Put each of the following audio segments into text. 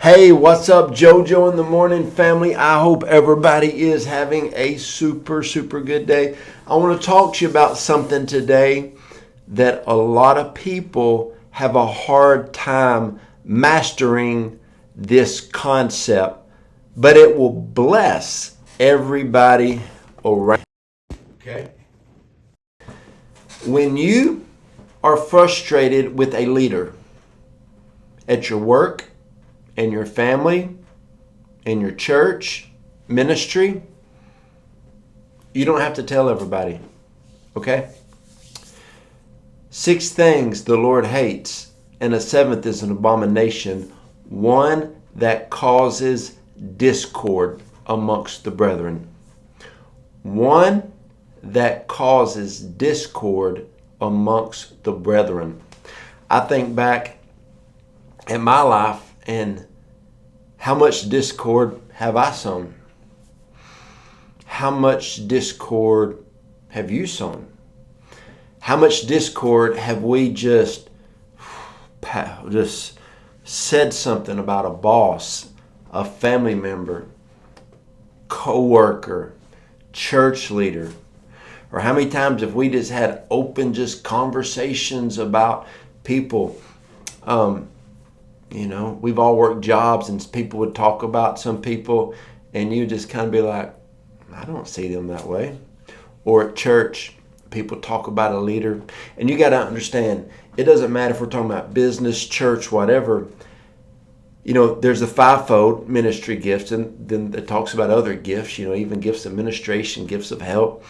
Hey, what's up, Joe Joe in the morning, family? I hope everybody is having a super good day. I want to talk to you about something today that a lot of people have a hard time mastering this concept, but it will bless everybody around. Okay? When you are frustrated with a leader at your work, in your family, in your church, ministry, you don't have to tell everybody, okay? 6 things the Lord hates, and a 7th is an abomination, one that causes discord amongst the brethren. One that causes discord amongst the brethren. I think back in my life, and how much discord have I sown? How much discord have you sown? How much discord have we just said something about a boss, a family member, co-worker, church leader? Or how many times have we just had open conversations about people? We've all worked jobs and people would talk about some people and you just kind of be like, I don't see them that way. Or at church, people talk about a leader. And you got to understand, it doesn't matter if we're talking about business, church, whatever. There's the 5-fold ministry gifts, and then it talks about other gifts, even gifts of administration, gifts of help.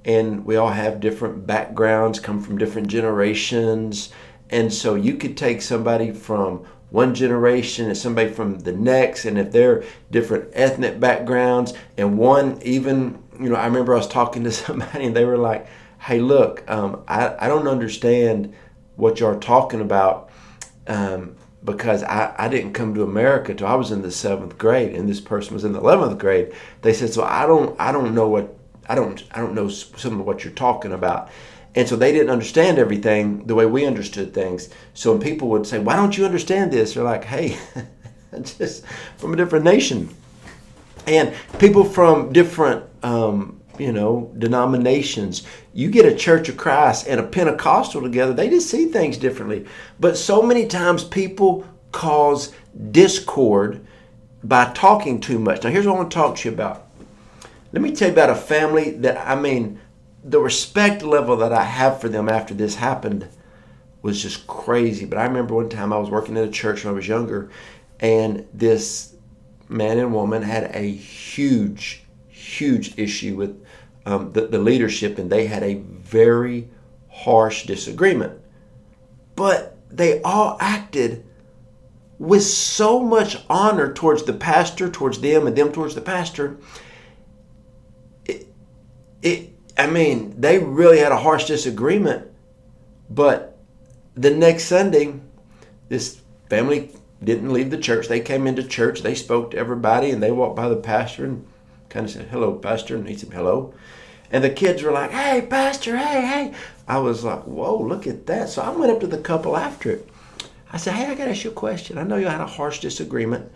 And we all have different backgrounds, come from different generations. And so you could take somebody from one generation and somebody from the next, and if they're different ethnic backgrounds, and one even, I remember I was talking to somebody and they were like, hey, look, I don't understand what you're talking about because I didn't come to America till I was in the 7th grade, and this person was in the 11th grade. They said, so I don't know some of what you're talking about. And so they didn't understand everything the way we understood things. So when people would say, why don't you understand this? They're like, hey, just from a different nation. And people from different, denominations. You get a Church of Christ and a Pentecostal together, they just see things differently. But so many times people cause discord by talking too much. Now here's what I want to talk to you about. Let me tell you about a family that, the respect level that I have for them after this happened was just crazy. But I remember one time I was working at a church when I was younger, and this man and woman had a huge issue with the leadership, and they had a very harsh disagreement. But they all acted with so much honor towards the pastor, towards them, and them towards the pastor. They really had a harsh disagreement, but the next Sunday, this family didn't leave the church. They came into church, they spoke to everybody, and they walked by the pastor and kind of said, hello, pastor, and he said, hello. And the kids were like, hey, pastor, hey. I was like, whoa, look at that. So I went up to the couple after it. I said, hey, I got to ask you a question. I know you had a harsh disagreement,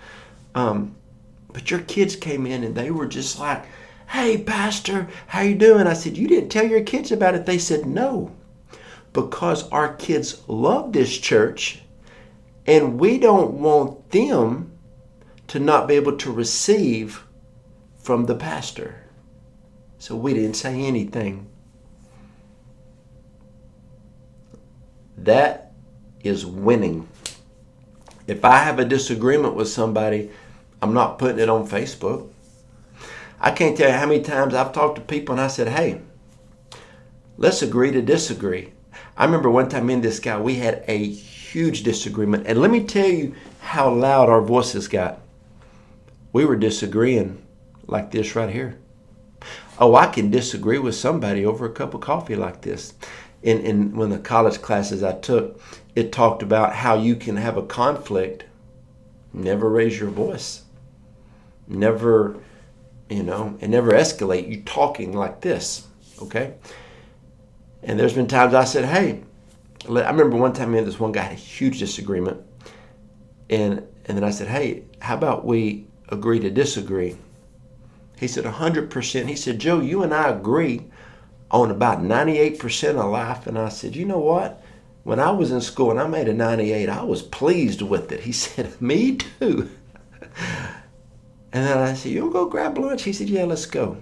but your kids came in and they were just like, hey, pastor, how you doing? I said, you didn't tell your kids about it. They said, no, because our kids love this church and we don't want them to not be able to receive from the pastor. So we didn't say anything. That is winning. If I have a disagreement with somebody, I'm not putting it on Facebook. I can't tell you how many times I've talked to people and I said, hey, let's agree to disagree. I remember one time me and this guy, we had a huge disagreement. And let me tell you how loud our voices got. We were disagreeing like this right here. Oh, I can disagree with somebody over a cup of coffee like this. In one of the college classes I took, it talked about how you can have a conflict, never raise your voice, never and never escalate. You talking like this, okay? And there's been times I said, hey, I remember one time me and this one guy had a huge disagreement, and And then I said, hey, how about we agree to disagree? He said, 100%. He said, Joe, you and I agree on about 98% of life. And I said, you know what? When I was in school and I made a 98, I was pleased with it. He said, me too. And then I said, you want to go grab lunch? He said, yeah, let's go.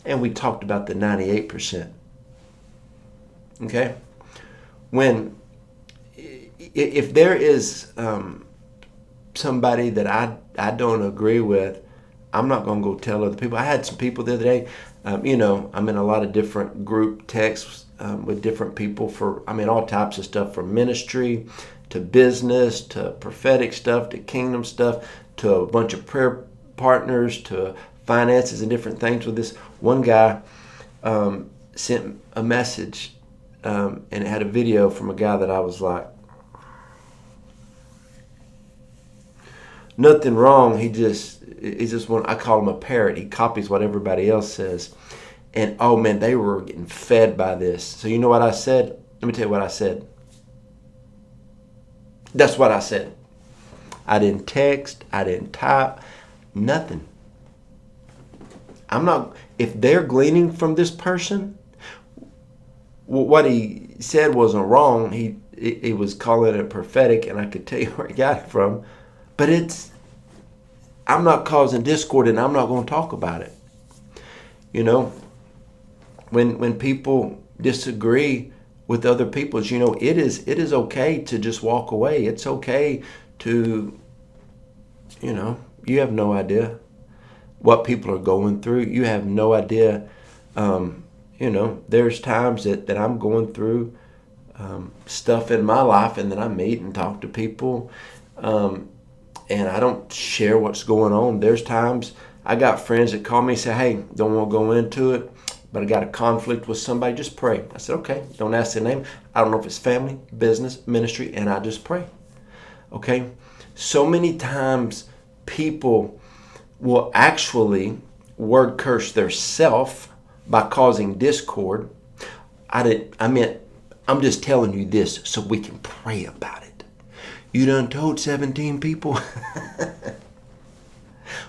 And we talked about the 98%. Okay? If there is somebody that I don't agree with, I'm not going to go tell other people. I had some people the other day, I'm in a lot of different group texts with different people for, all types of stuff, from ministry to business to prophetic stuff to kingdom stuff to a bunch of prayer partners to finances and different things. With this one guy sent a message and it had a video from a guy that I was like, nothing wrong. He's just one. I call him a parrot. He copies what everybody else says. And oh man, they were getting fed by this. So you know what I said? Let me tell you what I said. That's what I said. I didn't text. I didn't type. Nothing. I'm not. If they're gleaning from this person, what he said wasn't wrong. He was calling it prophetic, and I could tell you where he got it from. But I'm not causing discord, and I'm not going to talk about it. When people disagree with other people, it is okay to just walk away. It's okay to, you have no idea what people are going through. You have no idea. There's times that I'm going through stuff in my life, and then I meet and talk to people. And I don't share what's going on. There's times I got friends that call me and say, hey, don't want to go into it, but I got a conflict with somebody, just pray. I said, okay, don't ask their name. I don't know if it's family, business, ministry, and I just pray. Okay? So many times people will actually word curse their self by causing discord. I'm just telling you this so we can pray about it. You done told 17 people?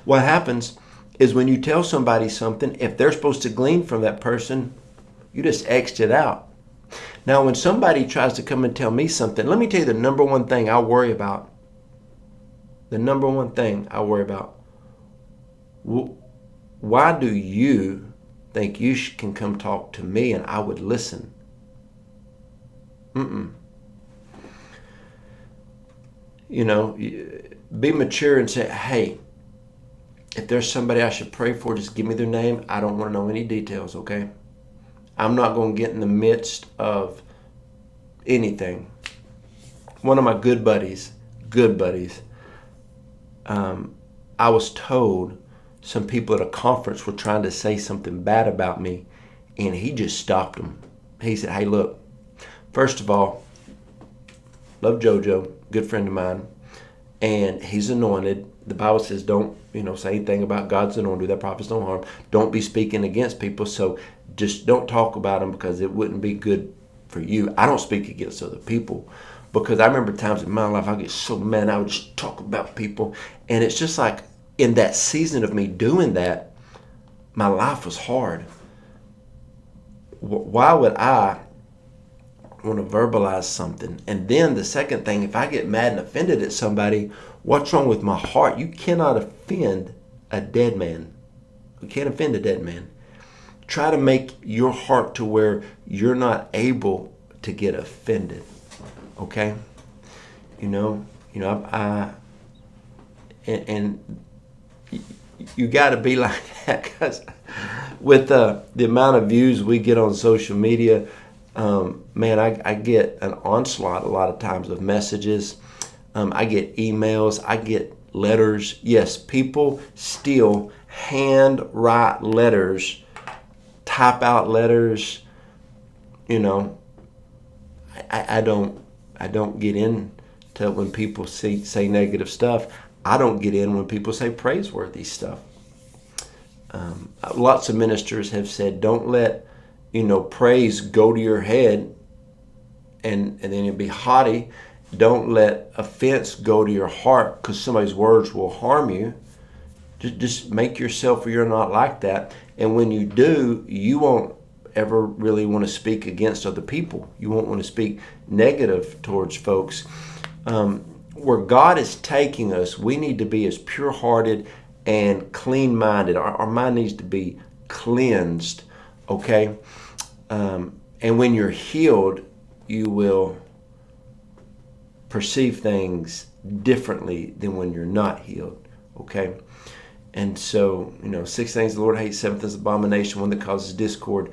What happens is when you tell somebody something, if they're supposed to glean from that person, you just X'd it out. Now, when somebody tries to come and tell me something, let me tell you the number one thing I worry about. The number one thing I worry about. Why do you think you can come talk to me and I would listen? Be mature and say, hey, if there's somebody I should pray for, just give me their name. I don't want to know any details, okay? I'm not going to get in the midst of anything. One of my good buddies, I was told some people at a conference were trying to say something bad about me, and he just stopped them. He said, hey, look, first of all, love JoJo, good friend of mine, and he's anointed. The Bible says don't, say anything about God's anointed, do that prophets no harm. Don't be speaking against people, so just don't talk about them because it wouldn't be good for you. I don't speak against other people because I remember times in my life I get so mad I would just talk about people, and it's just like in that season of me doing that, my life was hard. Why would I want to verbalize something? And then the second thing, if I get mad and offended at somebody, what's wrong with my heart? You cannot offend a dead man. You can't offend a dead man. Try to make your heart to where you're not able to get offended. Okay? You got to be like that, because with the amount of views we get on social media, I get an onslaught a lot of times of messages. I get emails. I get letters. Yes, people still hand write letters, type out letters. I don't get into when people say negative stuff. I don't get in when people say praiseworthy stuff. Lots of ministers have said, don't let praise go to your head and then you'll be haughty Don't let offense go to your heart because somebody's words will harm you. Just make yourself where you're not like that. And when you do, you won't ever really want to speak against other people. You won't want to speak negative towards folks. Where God is taking us, we need to be as pure-hearted and clean-minded. Our mind needs to be cleansed, okay? And when you're healed, you will perceive things differently than when you're not healed, okay? And so, 6 things the Lord hates, 7th is abomination, one that causes discord.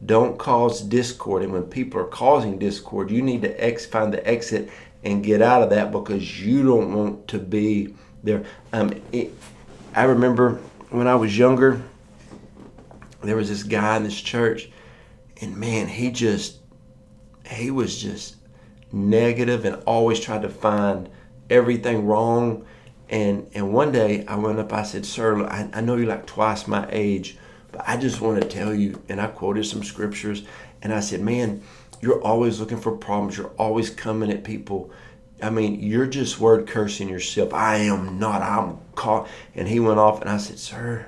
Don't cause discord. And when people are causing discord, you need to find the exit and get out of that because you don't want to be there. I remember when I was younger, there was this guy in this church, and man, he was just negative and always tried to find everything wrong. And one day I went up, I said, "Sir, I know you're like twice my age, but I just want to tell you," and I quoted some scriptures, and I said, "Man, you're always looking for problems. You're always coming at people. I mean, you're just word cursing yourself. I am not. I'm caught." And he went off, and I said, "Sir."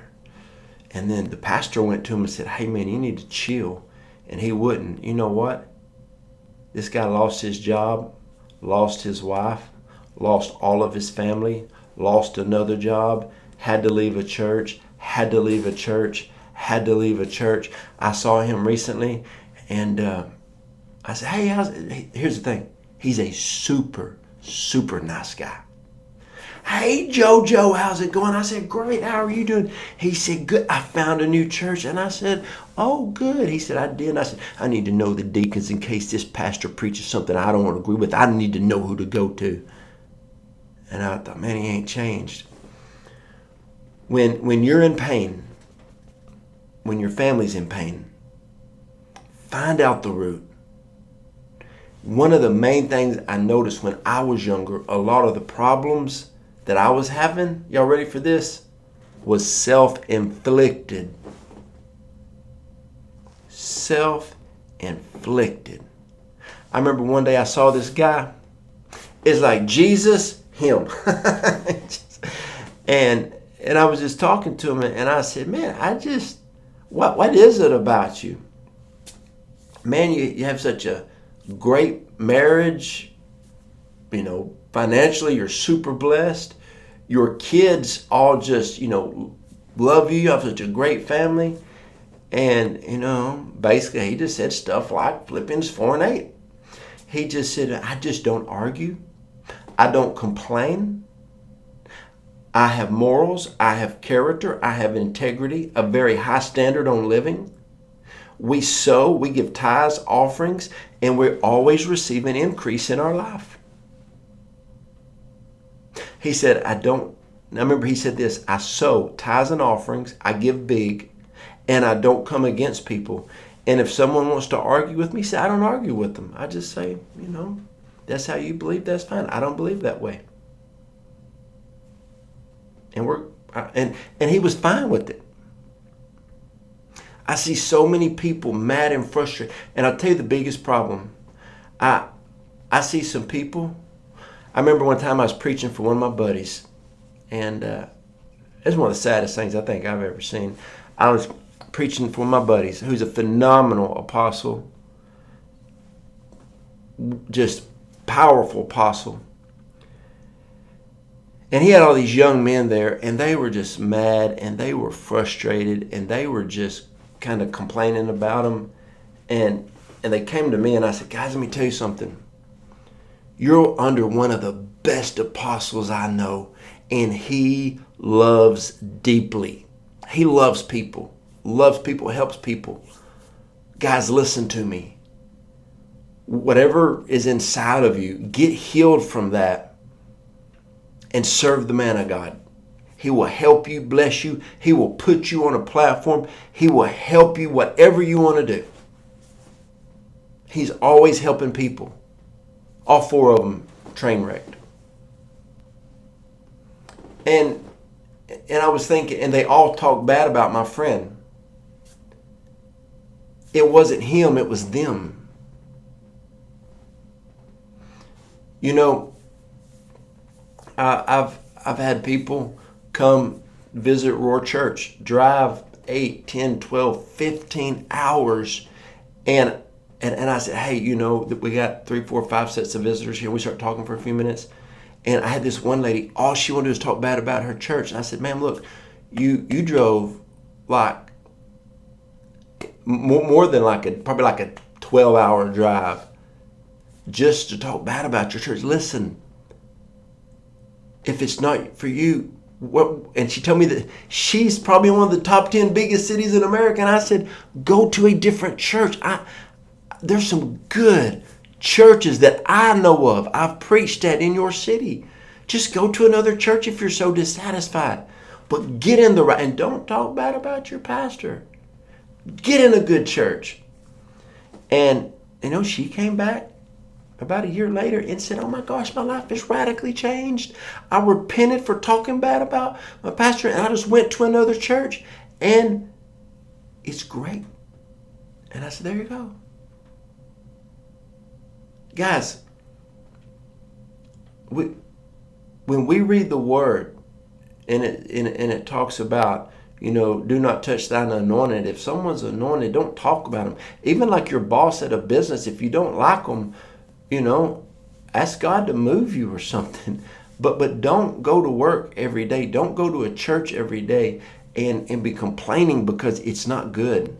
And then the pastor went to him and said, "Hey, man, you need to chill." And he wouldn't. You know what? This guy lost his job, lost his wife, lost all of his family, lost another job, had to leave a church, had to leave a church, had to leave a church. I saw him recently, and I said, "Hey, here's the thing. He's a super, super nice guy. Hey, Joe Joe, how's it going?" I said, "Great, how are you doing?" He said, "Good, I found a new church." And I said, "Oh, good." He said, "I did." And I said, "I need to know the deacons in case this pastor preaches something I don't agree with. I need to know who to go to." And I thought, man, he ain't changed. When you're in pain, when your family's in pain, find out the root. One of the main things I noticed when I was younger, a lot of the problems that I was having, y'all ready for this, was self-inflicted. Self-inflicted. I remember one day I saw this guy. It's like Jesus, him. and I was just talking to him, and I said, "Man, what is it about you? Man, you have such a great marriage. Financially, you're super blessed. Your kids all just, love you. You have such a great family." And, basically he just said stuff like Philippians 4:8. He just said, "I just don't argue. I don't complain. I have morals. I have character. I have integrity, a very high standard on living. We sow, we give tithes, offerings, and we're always receiving increase in our life." He said, I remember he said this, "I sow tithes and offerings, I give big, and I don't come against people. And if someone wants to argue with me," he said, "I don't argue with them. I just say, that's how you believe, that's fine. I don't believe that way." And he was fine with it. I see so many people mad and frustrated. And I'll tell you the biggest problem. I see some people. I remember one time I was preaching for one of my buddies. And it's one of the saddest things I think I've ever seen. I was preaching for one of my buddies who's a phenomenal apostle. Just powerful apostle. And he had all these young men there, and they were just mad, and they were frustrated, and they were just kind of complaining about him. And they came to me, and I said, "Guys, let me tell you something. You're under one of the best apostles I know, and he loves deeply. He loves people, helps people. Guys, listen to me. Whatever is inside of you, get healed from that and serve the man of God. He will help you, bless you. He will put you on a platform. He will help you whatever you want to do. He's always helping people." All 4 of them train wrecked. And I was thinking, and they all talk bad about my friend. It wasn't him, it was them. You know, I've had people come visit Roar Church, drive 8, 10, 12, 15 hours, and I said, hey, you know, we got 3, 4, 5 sets of visitors here. We start talking for a few minutes, and I had this one lady, all she wanted to do was talk bad about her church. And I said, ma'am, look, you drove like more than probably like a 12-hour drive just to talk bad about your church. Listen, if it's not for you, what? And she told me that she's probably in one of the top 10 biggest cities in America. And I said, go to a different church. There's some good churches that I know of. I've preached at in your city. Just go to another church if you're so dissatisfied. But get in the right, and don't talk bad about your pastor. Get in a good church. And, you know, she came back about a year later and said, oh my gosh, my life is radically changed. I repented for talking bad about my pastor, and I just went to another church, and it's great. And I said, there you go. Guys, when we read the word and it talks about, you know, do not touch thine anointed. If someone's anointed, don't talk about them. Even like your boss at a business, if you don't like them, you know, ask God to move you or something. But don't go to work every day. Don't go to a church every day and be complaining because it's not good.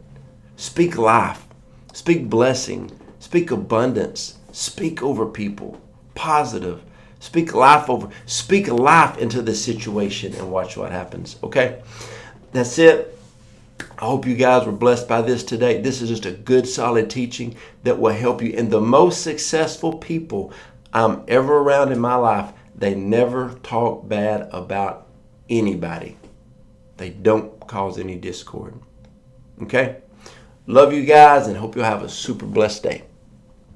Speak life. Speak blessing. Speak abundance. Speak over people. Positive. Speak life into the situation and watch what happens. Okay? That's it. I hope you guys were blessed by this today. This is just a good, solid teaching that will help you. And the most successful people I'm ever around in my life, they never talk bad about anybody. They don't cause any discord. Okay? Love you guys and hope you'll have a super blessed day.